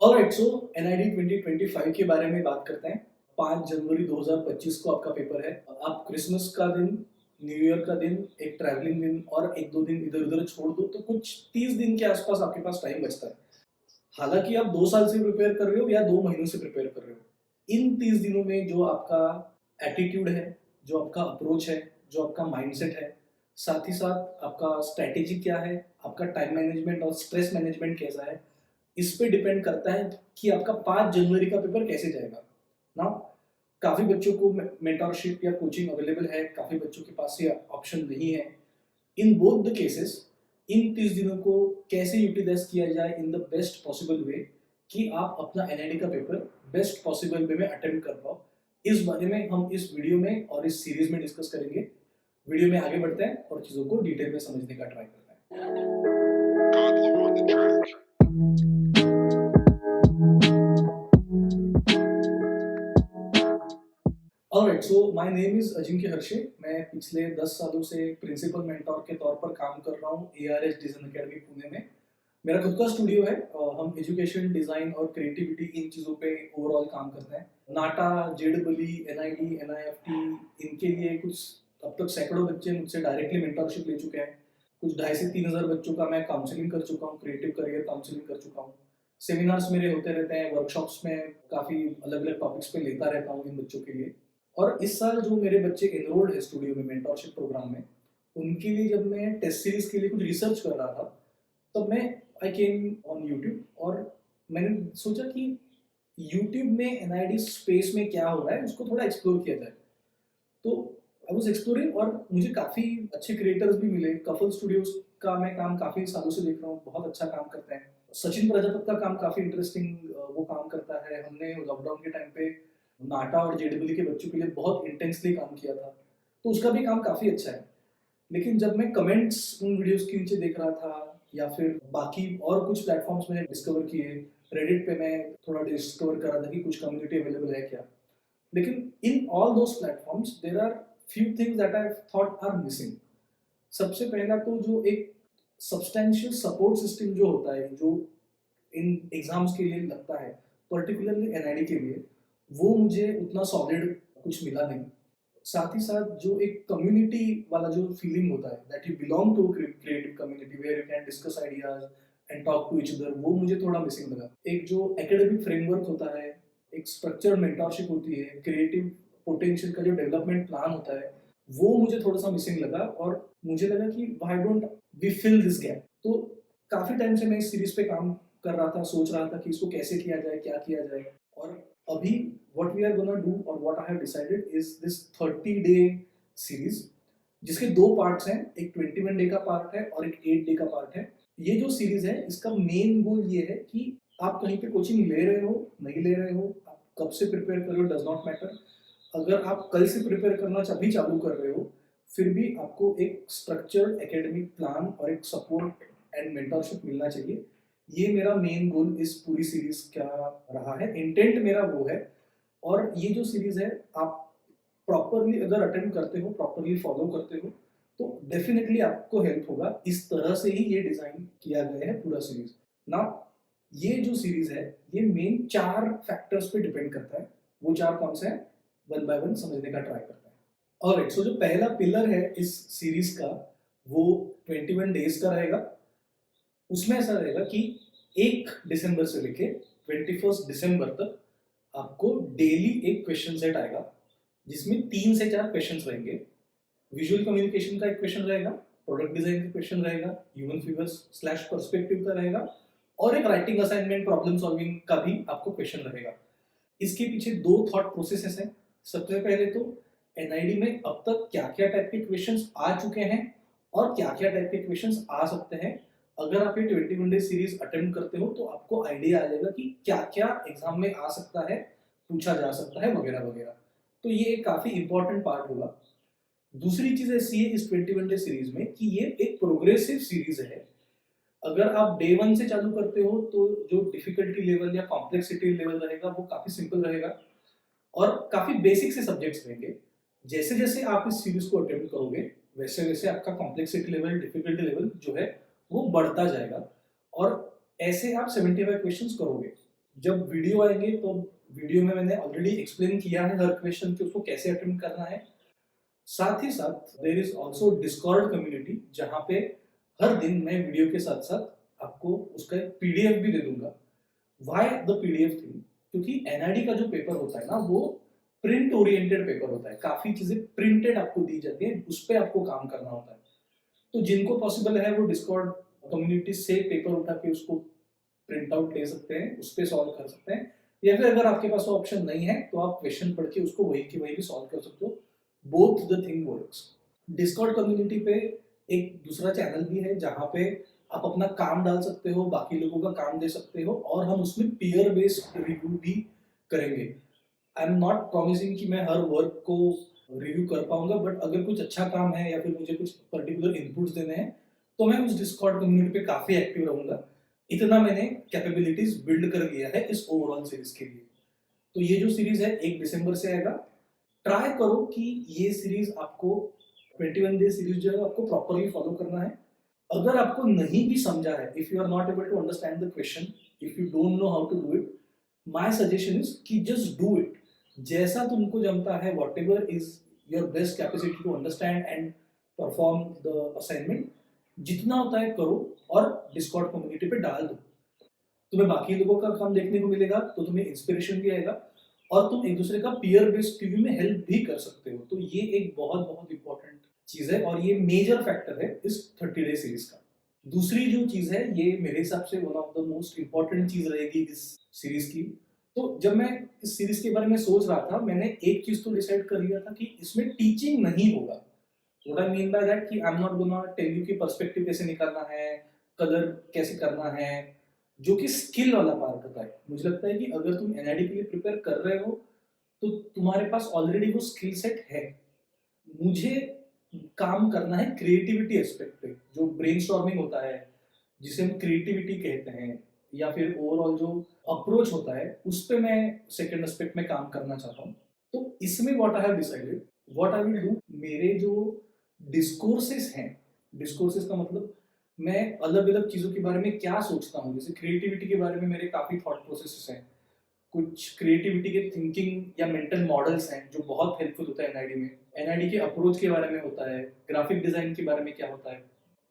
Alright, सो NID 2025 के बारे में बात करते हैं। 5 जनवरी 2025 को आपका पेपर है। आप क्रिसमस का दिन, न्यू ईयर का दिन, एक ट्रैवलिंग दिन और 1-2 दिन इधर-उधर छोड़ दो तो कुछ 30 दिन के आसपास आपके पास टाइम बचता है। हालाँकि आप 2 साल से प्रिपेयर कर रहे हो या 2 महीनों से प्रिपेयर कर रहे हो। इन 30 दिनों में जो आपका एटीट्यूड है, जो आपका अप्रोच है, जो आपका माइंडसेट है, साथ ही साथ आपका स्ट्रैटेजी क्या है, आपका टाइम मैनेजमेंट और स्ट्रेस मैनेजमेंट कैसा है, इस पे डिपेंड करता है कि आपका 5 जनवरी का पेपर कैसे जाएगा। नाउ काफ़ी बच्चों को मेंटरशिप या कोचिंग अवेलेबल है, काफ़ी बच्चों के पास ये ऑप्शन नहीं है। In both the cases in 30 दिनों को कैसे यूटिलाइज किया जाए in the best possible way कि आप अपना एनआईडी का पेपर बेस्ट पॉसिबल वे में अटेम्प्ट कर पाओ। इस बारे में हम इस वीडियो में और इस सीरीज में डिस्कस करेंगे। वीडियो में आगे बढ़ते हैं और चीज़ों को डिटेल में समझने का ट्राई करते हैं। Alright, so my name is Ajinkya Harshe. मैं पिछले 10 सालों से प्रिंसिपल मेंटोर के तौर पर काम कर रहा हूँ एआरएस डिजाइन एकेडमी पुणे में। मेरा खुद का स्टूडियो है। हम एजुकेशन, डिजाइन और क्रिएटिविटी इन चीज़ों पे ओवरऑल काम करते हैं। नाटा, जेडबली, एनआईडी, एनआईएफटी, इनके लिए कुछ अब तक सैकड़ों बच्चे मुझसे डायरेक्टली मेंटरशिप ले चुके हैं। कुछ 2,500 से 3,000 बच्चों का मैं काउंसलिंग कर चुका हूँ, क्रिएटिव करियर काउंसलिंग कर चुका हूँ। सेमिनार्स मेरे होते रहते हैं, वर्कशॉप्स में काफ़ी अलग-अलग टॉपिक्स पे लेता रहता हूँ इन बच्चों के लिए। और इस साल जो मेरे बच्चे एनरोल्ड है स्टूडियो में मेंटरशिप प्रोग्राम में, उनके लिए जब मैं टेस्ट सीरीज के लिए कुछ रिसर्च कर रहा था, तब मैं आई केम ऑन यूट्यूब और मैंने सोचा कि यूट्यूब में एनआईडी स्पेस में क्या हो रहा है उसको थोड़ा एक्सप्लोर किया जाए। तो आई वाज एक्सप्लोरिंग और मुझे काफ़ी अच्छे क्रिएटर्स भी मिले। कफल स्टूडियोज का मैं काम काफ़ी सालों से देख रहा हूँ, बहुत अच्छा काम करते हैं। सचिन प्रजापत का काम काफ़ी इंटरेस्टिंग वो काम करता है। हमने लॉकडाउन के टाइम पे नाटा और जेडबली के बच्चों के लिए बहुत इंटेंसली काम किया था, तो उसका भी काम काफ़ी अच्छा है। लेकिन जब मैं कमेंट्स उन वीडियोस के नीचे देख रहा था या फिर बाकी और कुछ प्लेटफॉर्म्स मैंने डिस्कवर किए, रेडिट पे मैं थोड़ा डिस्कवर कर रहा था कि कुछ कम्युनिटी अवेलेबल है क्या। लेकिन in all those platforms there are few things that I thought are missing. सबसे पहला तो जो एक सब्सटेंशियल सपोर्ट सिस्टम जो होता है, जो इन एग्जाम्स के लिए लगता है, पर्टिकुलरली एनआईडी के लिए, वो मुझे उतना सॉलिड कुछ मिला नहीं। साथ ही साथ जो एक कम्युनिटी वाला जो फीलिंग होता है that you belong to creative community where you can discuss ideas and talk to each other, वो मुझे थोड़ा मिसिंग लगा। एक जो एकेडमिक फ्रेमवर्क होता है, एक स्ट्रक्चर्ड मेंटरशिप होती है, क्रिएटिव पोटेंशियल का जो डेवलपमेंट प्लान होता है, वो मुझे थोड़ा सा मिसिंग लगा और मुझे लगा कि why don't we fill this gap. तो काफी टाइम से मैं इस सीरीज पे काम कर रहा था, सोच रहा था कि इसको कैसे किया जाए, क्या किया जाए। और अभी what we are gonna do or what I have decided is this 30-day series, जिसके 2 पार्ट्स हैं, एक 21 डे का पार्ट है और एक 8 डे का पार्ट है। ये जो सीरीज है इसका मेन गोल ये है कि आप कहीं पे कोचिंग ले रहे हो, नहीं ले रहे हो, आप कब से प्रिपेयर कर रहे हो डज नॉट मैटर। अगर आप कल से प्रिपेयर करना अभी चालू कर रहे हो, फिर भी आपको एक स्ट्रक्चर्ड एकेडमिक प्लान और एक सपोर्ट एंड मेंटरशिप मिलना चाहिए। ये मेरा मेन गोल इस पूरी सीरीज का रहा है, इंटेंट मेरा वो है। और ये जो सीरीज है, आप प्रॉपरली अगर अटेंड करते हो, प्रॉपरली फॉलो करते हो, तो डेफिनेटली आपको हेल्प होगा। इस तरह से ही ये डिजाइन किया गया है पूरा सीरीज ना। ये जो सीरीज है, ये मेन 4 फैक्टर्स पे डिपेंड करता है। वो 4 कौन से हैं, वन बाय वन समझने का ट्राई करते हैं। ऑलराइट, सो जो पहला पिलर है इस सीरीज का, वो 21 डेज का रहेगा। उसमें ऐसा रहेगा कि 1 दिसंबर से लेके 21 दिसंबर तक आपको डेली एक क्वेश्चन सेट आएगा, जिसमें 3 से 4 क्वेश्चंस रहेंगे। विजुअल कम्युनिकेशन का एक क्वेश्चन रहेगा, प्रोडक्ट डिजाइन का क्वेश्चन रहेगा, ह्यूमन फिगर्स स्लैश पर्सपेक्टिव का रहेगा और एक राइटिंग असाइनमेंट प्रॉब्लम सॉल्विंग का भी आपको क्वेश्चन रहेगा। इसके पीछे 2 थॉट प्रोसेसेस हैं। सबसे पहले तो एनआईडी में अब तक क्या-क्या टाइप के क्वेश्चंस आ चुके हैं और क्या-क्या टाइप के क्वेश्चंस आ सकते हैं। अगर आप ये 21 डे सीरीज अटेम्प्ट करते हो तो आपको आइडिया आ जाएगा कि क्या-क्या एग्जाम में आ सकता है, पूछा जा सकता है वगैरह वगैरह। तो ये एक काफी इंपॉर्टेंट पार्ट होगा। दूसरी चीज ऐसी है इस 21 डे सीरीज में कि ये एक प्रोग्रेसिव सीरीज है। अगर आप डे 1 से चालू करते हो तो जो डिफिकल्टी लेवल या कॉम्प्लेक्सिटी लेवल रहेगा वो काफी सिंपल रहेगा और काफी बेसिक से सब्जेक्ट्स रहेंगे। जैसे जैसे आप इस सीरीज को अटेम्प्ट करोगे, वैसे वैसे आपका कॉम्प्लेक्सिटी लेवल, डिफिकल्टी लेवल जो है वो बढ़ता जाएगा और ऐसे आप 75 क्वेश्चंस करोगे। जब वीडियो आएंगे तो वीडियो में मैंने ऑलरेडी एक्सप्लेन किया है हर क्वेश्चन कि उसको कैसे अटेम्प्ट करना है। साथ ही साथ there is also Discord community, जहाँ पे हर दिन मैं वीडियो के साथ साथ आपको उसका एक पीडीएफ भी दे दूंगा। Why the PDF thing? क्योंकि एनआईडी का जो पेपर होता है ना, वो प्रिंट ओरिएंटेड पेपर होता है। काफी चीजें प्रिंटेड आपको दी जाती है, उस पर आपको काम करना होता है। तो जिनको पॉसिबल है वो डिस्कॉर्ड कम्युनिटी से पेपर उठा के उसको प्रिंट आउट ले सकते हैं, उस पर सॉल्व कर सकते हैं। या फिर अगर आपके पास वो ऑप्शन नहीं है तो आप क्वेश्चन पढ़ के उसको वही की वही भी सॉल्व कर सकते हो। Both the thing works. Discord community पे एक दूसरा चैनल भी है जहाँ पे आप अपना काम डाल सकते हो, बाकी लोगों का काम दे सकते हो, और हम उसमें पीयर बेस्ड रिव्यू भी करेंगे। आई एम नॉट प्रॉमिसिंग कि मैं हर वर्क को रिव्यू कर पाऊंगा, बट अगर कुछ अच्छा काम है या फिर मुझे कुछ पर्टिकुलर इनपुट्स देने हैं तो मैं उस डिस्कॉर्ड कम्युनिटी पे काफी एक्टिव रहूंगा। इतना मैंने कैपेबिलिटीज बिल्ड कर लिया है इस ओवरऑल सीरीज के लिए। तो ये जो सीरीज है 1 दिसंबर से आएगा। ट्राई करो कि ये सीरीज आपको 21 डे सीरीज जो है आपको प्रॉपरली फॉलो करना है। अगर आपको नहीं भी समझा है, if you are not able to understand the question, if you don't know how to do it, my suggestion is कि जस्ट डू इट। जैसा तुमको जमता है, whatever is your best capacity to understand and perform the assignment, जितना होता है करो और डिस्कॉर्ड कम्युनिटी पे डाल दो। तुम्हें बाकी लोगों का काम देखने को मिलेगा तो तुम्हें इंस्पिरेशन भी आएगा, और तुम एक दूसरे का पीयर बेस्ड रिव्यू में हेल्प भी कर सकते हो। तो ये एक बहुत बहुत इंपॉर्टेंट चीज है और ये मेजर फैक्टर है इस 30 डे सीरीज का। दूसरी जो चीज है, ये मेरे हिसाब से one of the most important चीज रहेगी इस सीरीज की। तो जब मैं इस सीरीज के बारे में सोच रहा था, मैंने एक चीज तो डिसाइड कर लिया था कि इसमें टीचिंग नहीं होगा। What I mean by that कि I am not gonna tell you कि पर्सपेक्टिव कैसे निकालना है, कलर कैसे करना है, जो कि स्किल वाला पार्ट होता है। मुझे लगता है कि अगर तुम एनआईडी के लिए प्रिपेयर कर रहे हो तो तुम्हारे पास ऑलरेडी वो स्किल सेट है। मुझे काम करना है क्रिएटिविटी एस्पेक्ट पे, जो ब्रेनस्टॉर्मिंग होता है, जिसे हम क्रिएटिविटी कहते हैं, या फिर ओवरऑल जो अप्रोच होता है, उस पे मैं सेकंड एस्पेक्ट में काम करना चाहता हूँ। तो इसमें what I have decided, what I will do, मेरे जो डिस्कोर्सेस हैं, डिस्कोर्सेस का मतलब मैं अलग अलग चीज़ों के बारे में क्या सोचता हूँ। जैसे क्रिएटिविटी के बारे में मेरे काफ़ी थॉट प्रोसेसेस हैं, कुछ क्रिएटिविटी के थिंकिंग या मेंटल मॉडल्स हैं जो बहुत हेल्पफुल होता है एनआईडी में। एनआईडी के अप्रोच के बारे में होता है, ग्राफिक डिजाइन के बारे में क्या होता है,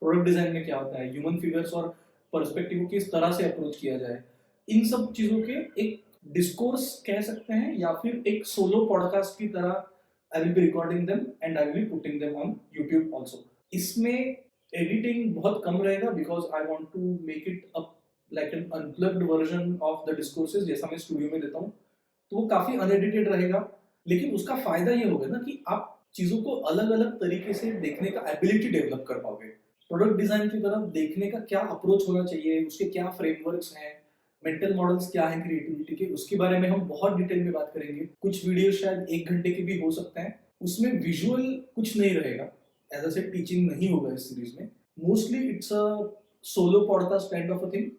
प्रोडक्ट डिजाइन में क्या होता है, ह्यूमन फिगर्स और पर्सपेक्टिव को किस तरह से अप्रोच किया जाए। इन सब चीज़ों के एक डिस्कोर्स कह सकते हैं, या फिर एक सोलो पॉडकास्ट की तरह I will be recording them and I will be putting them on YouTube also. इसमें एडिटिंग बहुत कम रहेगा because I want to make it up like an unplugged version of the discourses, जैसा मैं studio में देता हूँ। तो वो काफी अनएडिटेड रहेगा, लेकिन उसका फायदा ये होगा ना कि आप चीजों को अलग अलग तरीके से देखने का एबिलिटी डेवलप कर पाओगे। प्रोडक्ट डिजाइन की तरफ देखने का क्या अप्रोच होना चाहिए, उसके क्या फ्रेमवर्क्स हैं, मेंटल मॉडल्स क्या हैं क्रिएटिविटी के, उसके बारे में हम बहुत डिटेल में बात करेंगे। कुछ वीडियो शायद 1 घंटे के भी हो सकते हैं, उसमें विजुअल कुछ नहीं रहेगा, एज अ सेड टीचिंग नहीं होगा इस सीरीज में। Mostly it's a solo podcast kind of a thing,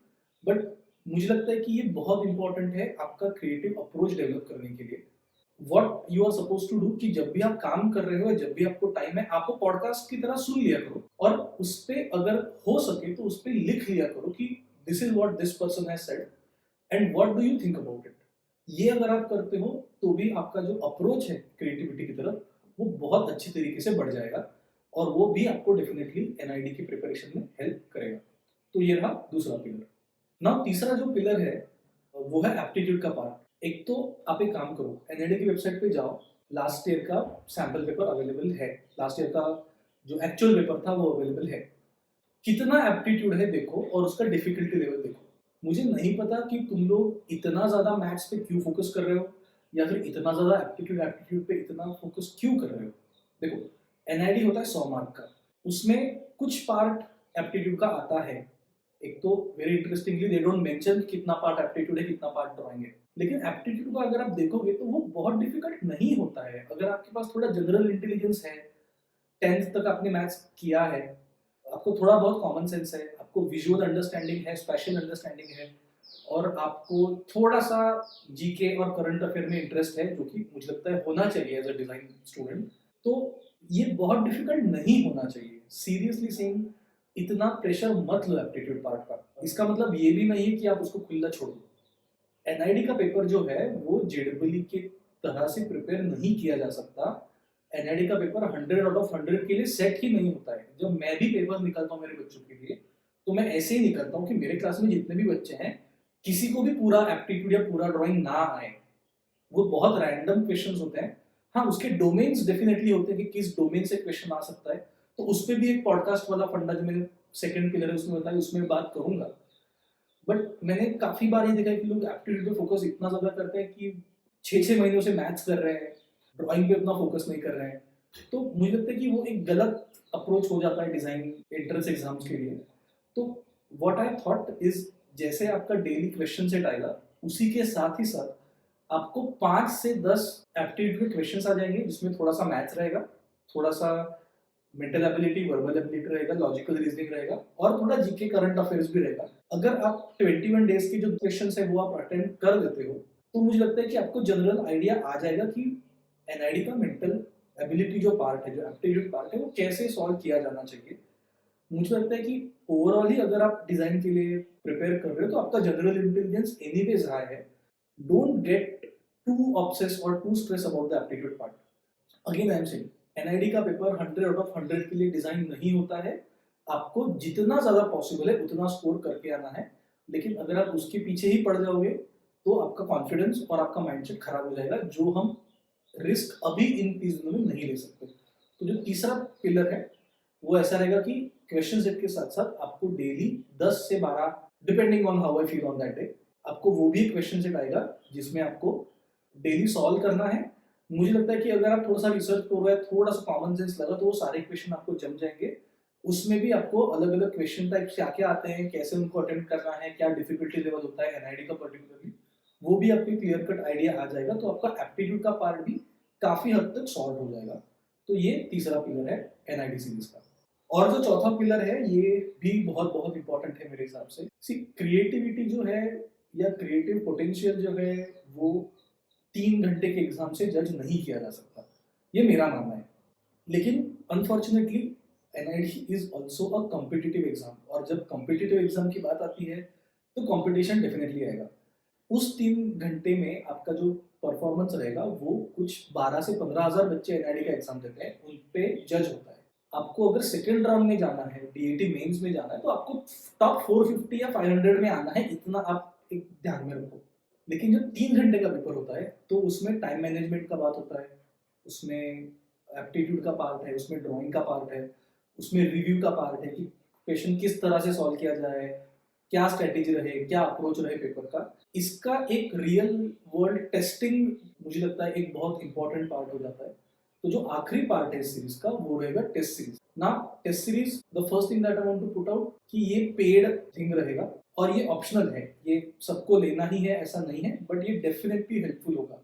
but मुझे लगता है कि ये बहुत इंपॉर्टेंट है आपका क्रिएटिव अप्रोच डेवलप करने के लिए। What you are suppose to do कि जब भी आप काम कर रहे हो, जब भी आपको टाइम है, आपको पॉडकास्ट की तरह सुन लिया करो, और उस पे अगर हो सके तो उस पे लिख लिया करो कि this is what this person has said and what do you think about it. ये अगर आप करते हो तो भी आपका जो अप्रोच है क्रिएटिविटी की तरफ, वो बहुत अच्छी तरीके से बढ़ जाएगा, और वो भी आपको डेफिनेटली एनआईडी की प्रिपरेशन में हेल्प करेगा। तो ये रहा दूसरा पिलर। नाउ तीसरा जो पिलर है वो है एप्टीट्यूड का पार्ट। एक तो आप एक काम करो, एनआईडी की वेबसाइट पे जाओ, लास्ट ईयर का सैंपल पेपर अवेलेबल है, लास्ट ईयर का जो एक्चुअल पेपर था वो अवेलेबल है। कितना एप्टीट्यूड है देखो, और उसका डिफिकल्टी लेवल देखो। मुझे नहीं पता कि तुम लोग इतना ज्यादा मैथ्स पे क्यों फोकस कर रहे हो, या फिर इतना ज्यादा एप्टीट्यूड पे इतना फोकस क्यों कर रहे हो। देखो, एनआईडी होता है 100 मार्क का, उसमें कुछ पार्ट एप्टीट्यूड का आता है। एक तो very interestingly they don't mention कितना पार्ट एप्टीट्यूड है, कितना पार्ट ड्राइंग है, लेकिन एप्टीट्यूड को अगर आप देखोगे तो वो बहुत डिफिकल्ट नहीं होता है। अगर आपके पास थोड़ा जनरल इंटेलिजेंस है, 10th तक आपने मैथ्स किया है, आपको थोड़ा बहुत कॉमन सेंस है, आपको विजुअल अंडरस्टैंडिंग है, स्पेशल अंडरस्टैंडिंग है, और आपको थोड़ा सा जीके और करंट अफेयर में इंटरेस्ट है, जो कि मुझे लगता है होना चाहिए एज अ डिजाइन स्टूडेंट, तो ये बहुत डिफिकल्ट नहीं होना चाहिए। सीरियसली सेइंग, इतना प्रेशर मत लो एप्टीट्यूड पार्ट का। इसका मतलब ये भी नहीं है कि आप उसको खुला छोड़ दो। एनआईडी का पेपर जो है वो जेडब्ल्यू की तरह से प्रिपेयर नहीं किया जा सकता। एनआईडी का पेपर 100 आउट ऑफ 100 के लिए सेट ही नहीं होता है। जब मैं भी पेपर निकालता हूँ मेरे बच्चों के लिए, तो मैं ऐसे ही निकालता हूँ कि मेरे क्लास में जितने भी बच्चे हैं, किसी को भी पूरा एप्टीट्यूड या पूरा ड्राइंग ना आए। वो बहुत रैंडम क्वेश्चंस होते हैं। हाँ, उसके डोमेन्स डेफिनेटली होते हैं कि किस डोमेन से क्वेश्चन आ सकता है, तो उस पर भी एक पॉडकास्ट वाला फंडा जो मैंने सेकंड पिलर है उसमें बताया, उसमें बात करूंगा। बट मैंने काफी बार ये देखा है कि लोग एप्टीट्यूड पे फोकस इतना ज्यादा करते हैं कि 6-6 महीनों से मैथ्स कर रहे हैं, ड्राइंग पे उतना फोकस नहीं कर रहे हैं। तो मुझे लगता है कि वो एक गलत अप्रोच हो जाता है डिजाइन एंट्रेंस एग्जाम्स के लिए। तो व्हाट आई थॉट इज, जैसे आपका डेली क्वेश्चन सेट आएगा, उसी के साथ ही साथ आपको 5 से 10 एप्टीट्यूड के क्वेश्चंस आ जाएंगे, जिसमें थोड़ा सा मैथ्स रहेगा, थोड़ा सा मेंटल एबिलिटी, वर्बल एबिलिटी रहेगा, लॉजिकल रीजनिंग रहेगा, और थोड़ा जीके करंट अफेयर्स भी रहेगा। अगर आप 21 डेज की जो क्वेश्चंस है वो आप अटेंड कर देते हो, तो मुझे लगता है कि आपको जनरल आइडिया आ जाएगा कि एनआईडी का मेंटल एबिलिटी जो पार्ट है, जो एप्टीट्यूड पार्ट है, वो कैसे सॉल्व किया जाना चाहिए। मुझे लगता है कि ओवरऑल ही अगर आप डिजाइन के लिए प्रिपेयर कर रहे हो, तो आपका जनरल इंटेलिजेंस एनीवेज हाई है। डोंट गेट टू ऑब्सेस और to stress about the aptitude part. Again I am saying, NID का पेपर 100 आउट ऑफ 100 के लिए डिजाइन नहीं होता है। आपको जितना ज्यादा पॉसिबल है उतना स्कोर करके आना है, लेकिन अगर आप उसके पीछे ही पड़ जाओगे तो आपका कॉन्फिडेंस और आपका माइंडसेट खराब हो जाएगा, जो हम रिस्क अभी इन दिनों में नहीं ले सकते। तो जो तीसरा पिलर है वो ऐसा रहेगा कि क्वेश्चन सेट के साथ साथ आपको डेली 10 से 12, depending on how I feel on that day, आपको वो भी क्वेश्चन सेट आएगा जिसमें आपको डेली सॉल्व करना है। मुझे लगता है कि अगर आप थोड़ा सा रिसर्च कर रहे हैं, थोड़ा सा कॉमन सेंस लगा, तो वो सारे क्वेश्चन आपको जम जाएंगे। उसमें भी आपको अलग अलग क्वेश्चन टाइप क्या क्या आते हैं, कैसे उनको अटेम्प्ट करना है, क्या डिफिकल्टी लेवल होता है एनआईडी का पर्टिकुलरली, वो भी आपको क्लियर कट आइडिया आ जाएगा। तो आपका एप्टीट्यूड का पार्ट भी काफी हद तक सॉल्व हो जाएगा। तो ये तीसरा पिलर है एनआईडी सीरीज का। और जो चौथा पिलर है ये भी बहुत बहुत इंपॉर्टेंट है मेरे हिसाब से। सी, क्रिएटिविटी जो है या क्रिएटिव पोटेंशियल जो है वो 3 घंटे के एग्जाम से जज नहीं किया जा सकता, ये मेरा मानना है। लेकिन unfortunately NID is also a competitive exam, और जब कॉम्पिटिटिव एग्जाम की बात आती है तो कॉम्पिटिशन डेफिनेटली आएगा। उस 3 घंटे में आपका जो परफॉर्मेंस रहेगा वो कुछ 12 से 15 हज़ार बच्चे एनआईडी का एग्जाम देते हैं, उन पे जज होता है। आपको अगर सेकेंड राउंड में जाना है, डीएटी मेंस में जाना है, तो आपको टॉप 450 या 500 में आना है, इतना आप एक ध्यान में रखो। लेकिन जब 3 घंटे का पेपर होता है तो उसमें टाइम मैनेजमेंट का बात होता है, उसमें एप्टीट्यूड का पार्ट है, उसमें ड्राइंग का पार्ट है, उसमें रिव्यू का पार्ट है कि क्वेश्चन किस तरह से सॉल्व किया जाए, क्या स्ट्रेटेजी रहे, क्या अप्रोच रहे पेपर का। इसका एक रियल वर्ल्ड टेस्टिंग मुझे लगता है एक बहुत इंपॉर्टेंट पार्ट हो जाता है। तो जो आखिरी पार्ट है इस सीरीज का वो रहेगा टेस्ट सीरीज। ना test series, the first thing that I want to put out कि ये पेड थिंग रहेगा और ये ऑप्शनल है, ये सबको लेना ही है ऐसा नहीं है, बट ये डेफिनेटली हेल्पफुल होगा।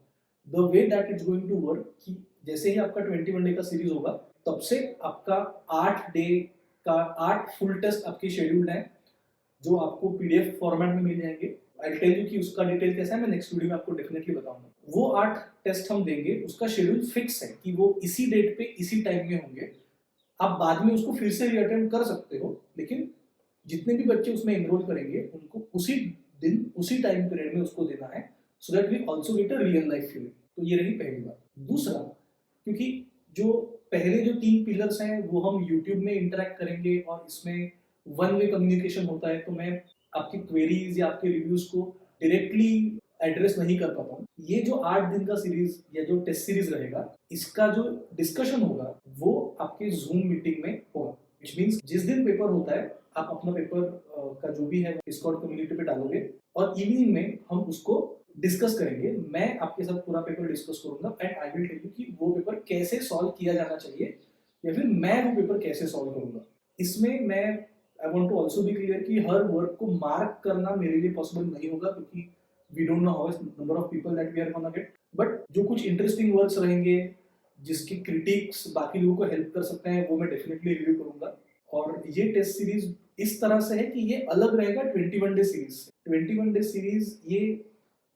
The way that it's going to work कि जैसे ही आपका 21 डे का सीरीज होगा, तब से आपका 8 डे का 8 फुल टेस्ट आपके शेड्यूल्ड है, जो आपको पीडीएफ फॉर्मेट में मिल जाएंगे। आई टेल यू कि उसका डिटेल कैसा है, मैं नेक्स्ट वीडियो में आपको डेफिनेटली बताऊंगा। वो 8 टेस्ट हम देंगे, उसका शेड्यूल फिक्स है कि वो इसी डेट पे इसी टाइम में होंगे। आप बाद में उसको फिर से रीअटेम्प्ट कर सकते हो, लेकिन जितने भी बच्चे उसमें एनरोल करेंगे उनको उसी दिन उसी टाइम पीरियड में उसको देना है, so that we also get a real life feeling. तो ये रही पहली बात। दूसरा, क्योंकि जो पहले जो 3 पिलर्स हैं वो हम यूट्यूब में इंटरेक्ट करेंगे और इसमें वन वे कम्युनिकेशन होता है, तो मैं आपकी क्वेरीज या आपके रिव्यूज को डायरेक्टली एड्रेस नहीं कर पाता हूँ। ये जो 8 दिन का सीरीज या जो टेस्ट सीरीज रहेगा, इसका जो डिस्कशन होगा वो आपके जूम मीटिंग में होगा। विच मीन्स जिस दिन पेपर होता है आप अपना पेपर का जो भी है डिस्कॉर्ड कम्युनिटी पे डालोगे और इवनिंग में हम उसको डिस्कस करेंगे। मैं आपके साथ पूरा पेपर डिस्कस करूंगा and I will tell you कि वो पेपर कैसे सॉल्व किया जाना चाहिए या फिर मैं वो पेपर कैसे सॉल्व करूंगा। इसमें मैं I want to also be clear कि हर वर्क को मार्क करना मेरे लिए पॉसिबल नहीं होगा, क्योंकि we don't know how number of people that we are gonna get. But जो कुछ इंटरेस्टिंग वर्क्स रहेंगे जिसकी क्रिटिक्स बाकी लोगों को हेल्प कर सकते हैं, वो मैं डेफिनेटली रिव्यू करूंगा। और ये टेस्ट सीरीज इस तरह से है कि ये अलग रहेगा 21 डे सीरीज से। 21 डे सीरीज ये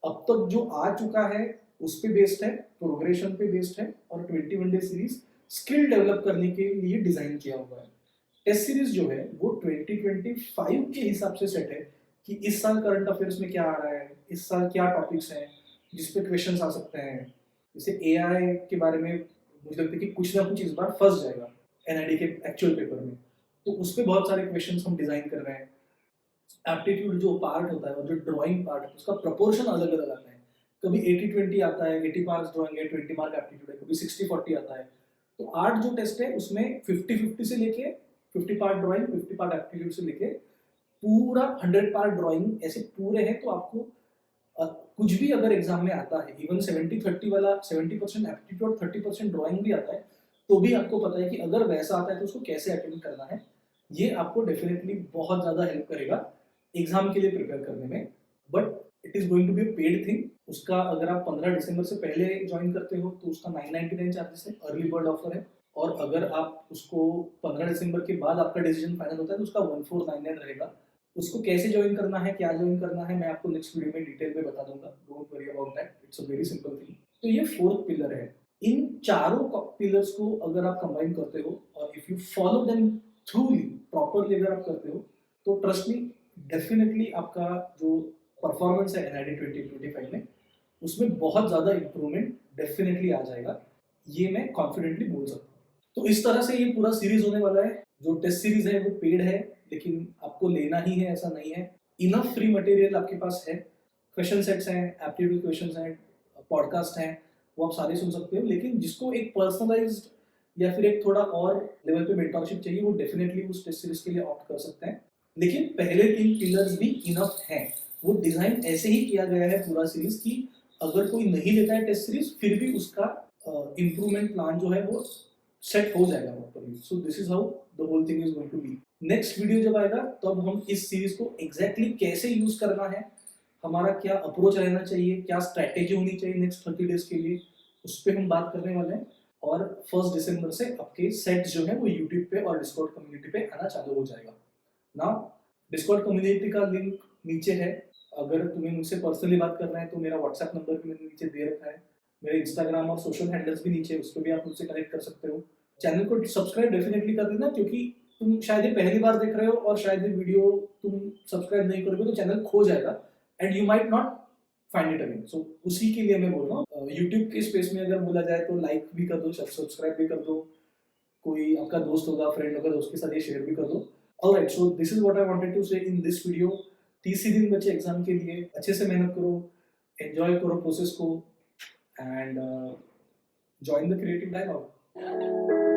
अब तक जो आ चुका है उस पे बेस्ड है, प्रोग्रेशन पे बेस्ड है, और 21 डे सीरीज स्किल डेवलप करने के लिए डिजाइन किया हुआ है। टेस्ट सीरीज जो है वो 2025 के हिसाब से सेट है कि इस साल करंट अफेयर्स में क्या आ रहा है, इस साल क्या टॉपिक्स हैं जिस पे क्वेश्चंस आ सकते हैं। जैसे एआई के बारे में मुझे लगता है कि कुछ ना कुछ इस बार फंस जाएगा एनआईडी के एक्चुअल पेपर में, तो उस पे बहुत सारे क्वेश्चंस हम डिजाइन कर रहे हैं। एप्टीट्यूड जो पार्ट होता है और जो ड्राइंग पार्ट है उसका प्रपोर्शन अलग अलग आता है। कभी 80-20 आता है, 80 मार्क्स ड्राइंग है, 20 मार्क एप्टीट्यूड है, कभी 60-40 आता है। तो आर्ट जो टेस्ट है उसमें 50-50 से लेके 50 पार्ट ड्राइंग 50 पार्ट एप्टीट्यूड से लेके पूरा 100 पार्ट ड्राइंग ऐसे पूरे हैं। तो आपको कुछ भी अगर एग्जाम में आता है, इवन 70-30 वाला 70% एप्टीट्यूड 30% ड्राइंग भी आता है, तो भी आपको पता है कि अगर वैसा आता है तो उसको कैसे अटेम्प्ट करना है। ये आपको डेफिनेटली बहुत ज़्यादा हेल्प करेगा एग्जाम के लिए प्रिपेयर करने में। But it is going to be paid thing. उसका अगर आप 15 दिसंबर से पहले ज्वाइन करते हो तो उसका 999 चार्जेस है, अर्ली बर्ड ऑफर है। और अगर आप उसको 15 दिसंबर के बाद आपका डिसीजन फाइनल होता है तो उसका 1499 रहेगा। उसको कैसे ज्वाइन करना है, क्या ज्वाइन करना है, मैं आपको नेक्स्ट वीडियो में डिटेल में बता दूंगा। Don't worry about that, it's a very simple thing. तो ये फोर्थ पिलर है। इन चारों पिलर्स को अगर आप कंबाइन करते हो और if you follow them थ्रूली properly अगर आप करते हो तो ट्रस्ट मी डेफिनेटली आपका जो परफॉर्मेंस है एनआईडी 2025 में उसमें बहुत ज़्यादा इंप्रूवमेंट डेफिनेटली आ जाएगा। ये मैं कॉन्फिडेंटली बोल सकता हूँ। तो इस तरह से ये पूरा सीरीज होने वाला है। जो टेस्ट सीरीज है वो पेड है, लेकिन आपको लेना ही है ऐसा नहीं है। इनफ फ्री मटेरियल आपके पास है, क्वेश्चन सेट्स हैं, एप्टीट्यूड क्वेश्चंस हैं, पॉडकास्ट हैं, वो आप सारे सुन सकते हो। लेकिन जिसको एक पर्सनलाइज्ड या फिर एक थोड़ा और लेवल पे मेंटरशिप चाहिए वो डेफिनेटली उस टेस्ट सीरीज के लिए ऑप्ट कर सकते हैं। लेकिन पहले 3 पिलर्स भी इनफ हैं। वो डिजाइन ऐसे ही किया गया है पूरा सीरीज कि अगर कोई नहीं लेता है टेस्ट सीरीज फिर भी उसका इम्प्रूवमेंट प्लान जो है वो सेट हो जाएगा properly. So this is how the whole thing is going to be. Next video जब आएगा तब हम इस सीरीज को एग्जैक्टली कैसे यूज करना है, हमारा क्या अप्रोच रहना चाहिए, क्या स्ट्रैटेजी होनी चाहिए नेक्स्ट 30 डेज के लिए, उस पर हम बात करने वाले हैं। और 1 दिसंबर से आपके सेट जो है वो यूट्यूब पे और डिस्कॉर्ड कम्युनिटी पे आना चालू हो जाएगा। ना डिस्कॉर्ड कम्युनिटी का लिंक नीचे है। अगर तुम्हें मुझसे पर्सनली बात करना है तो मेरा व्हाट्सएप नंबर भी मैंने नीचे दे रखा है। मेरे इंस्टाग्राम और सोशल हैंडल्स भी नीचे, उस पर भी आप मुझसे कनेक्ट कर सकते हो। चैनल को सब्सक्राइब डेफिनेटली कर देना, क्योंकि तुम शायद ये पहली बार देख रहे हो और शायद ये वीडियो तुम सब्सक्राइब नहीं करोगे तो चैनल खो जाएगा and you might not find it again. So उसी के लिए मैं बोल रहा हूँ। यूट्यूब के स्पेस में अगर बोला जाए तो लाइक भी कर दो, सब्सक्राइब भी कर दो, कोई आपका दोस्त होगा, फ्रेंड होगा, तो उसके साथ ये शेयर भी कर दो। Alright, so this is what I wanted to say in this video. 30 ही दिन बचे एग्जाम के लिए, अच्छे से मेहनत करो, एंजॉय करो प्रोसेस को and join the creative dialogue.